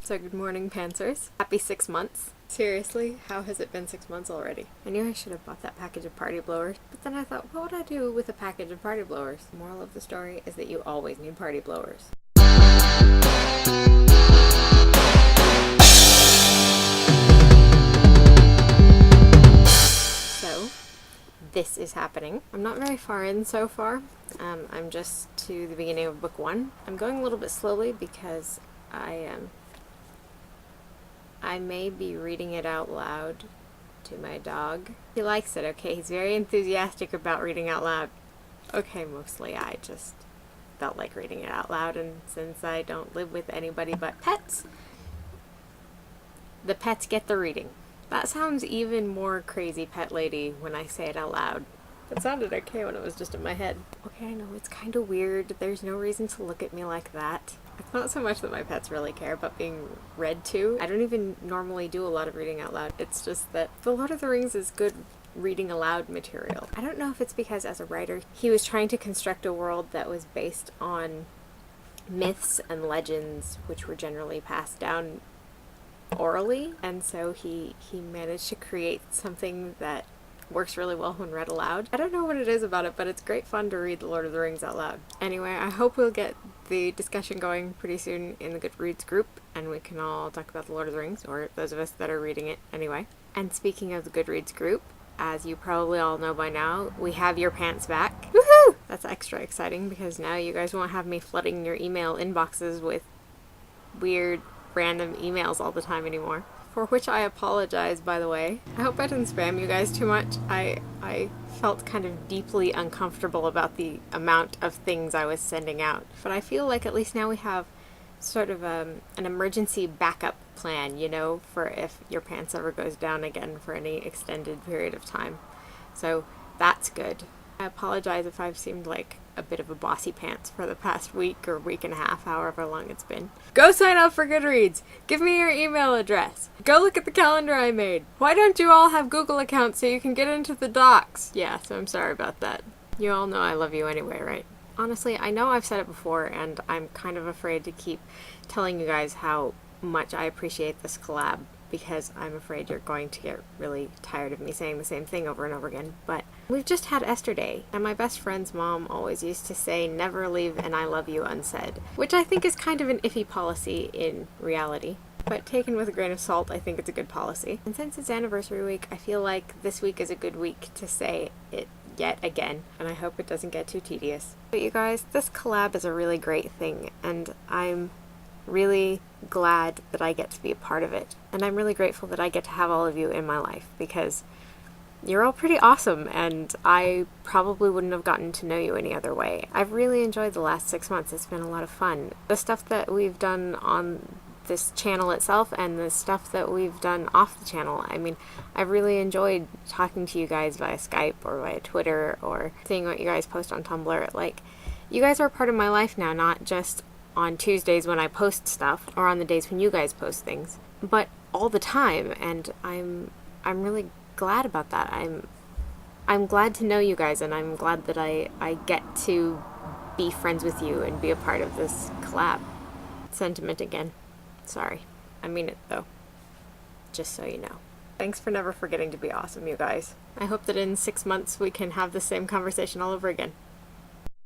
So good morning, Pantsers. Happy 6 months. Seriously, how has it been 6 months already? I knew I should have bought that package of party blowers, but then I thought, what would I do with a package of party blowers? The moral of the story is that you always need party blowers. So, this is happening. I'm not very far in so far. I'm just to the beginning of book 1. I'm going a little bit slowly because I may be reading it out loud to my dog. He likes it, okay? He's very enthusiastic about reading out loud. Okay, mostly I just felt like reading it out loud, and since I don't live with anybody but pets, the pets get the reading. That sounds even more crazy pet lady when I say it out loud. It sounded okay when it was just in my head. Okay, I know it's kind of weird. There's no reason to look at me like that. It's not so much that my pets really care about being read to. I don't even normally do a lot of reading out loud. It's just that The Lord of the Rings is good reading aloud material. I don't know if it's because as a writer, he was trying to construct a world that was based on myths and legends, which were generally passed down orally, and so he managed to create something that works really well when read aloud. I don't know what it is about it, but it's great fun to read The Lord of the Rings out loud. Anyway, I hope we'll get the discussion going pretty soon in the Goodreads group, and we can all talk about The Lord of the Rings, or those of us that are reading it anyway. And speaking of the Goodreads group, as you probably all know by now, we have Your Pants back. Woohoo! That's extra exciting because now you guys won't have me flooding your email inboxes with weird random emails all the time anymore. For which I apologize, by the way. I hope I didn't spam you guys too much. I felt kind of deeply uncomfortable about the amount of things I was sending out. But I feel like at least now we have sort of an emergency backup plan, you know, for if your pants ever goes down again for any extended period of time. So that's good. I apologize if I've seemed like a bit of a bossy pants for the past week or week and a half, however long it's been. Go sign up for Goodreads! Give me your email address! Go look at the calendar I made! Why don't you all have Google accounts so you can get into the docs? Yeah, so I'm sorry about that. You all know I love you anyway, right? Honestly, I know I've said it before, and I'm kind of afraid to keep telling you guys how much I appreciate this collab, because I'm afraid you're going to get really tired of me saying the same thing over and over again. But we've just had Esther Day, and my best friend's mom always used to say, never leave an I love you unsaid, which I think is kind of an iffy policy in reality. But taken with a grain of salt, I think it's a good policy. And since it's anniversary week, I feel like this week is a good week to say it yet again, and I hope it doesn't get too tedious. But you guys, this collab is a really great thing, and I'm really glad that I get to be a part of it. And I'm really grateful that I get to have all of you in my life, because you're all pretty awesome, and I probably wouldn't have gotten to know you any other way. I've really enjoyed the last 6 months. It's been a lot of fun. The stuff that we've done on this channel itself and the stuff that we've done off the channel. I mean, I've really enjoyed talking to you guys via Skype or via Twitter or seeing what you guys post on Tumblr. Like, you guys are part of my life now, not just on Tuesdays when I post stuff or on the days when you guys post things, but all the time, and I'm really glad about that. I'm glad to know you guys, and I'm glad that I get to be friends with you and be a part of this collab. Sentiment again. Sorry. I mean it though. Just so you know. Thanks for never forgetting to be awesome, you guys. I hope that in 6 months we can have the same conversation all over again.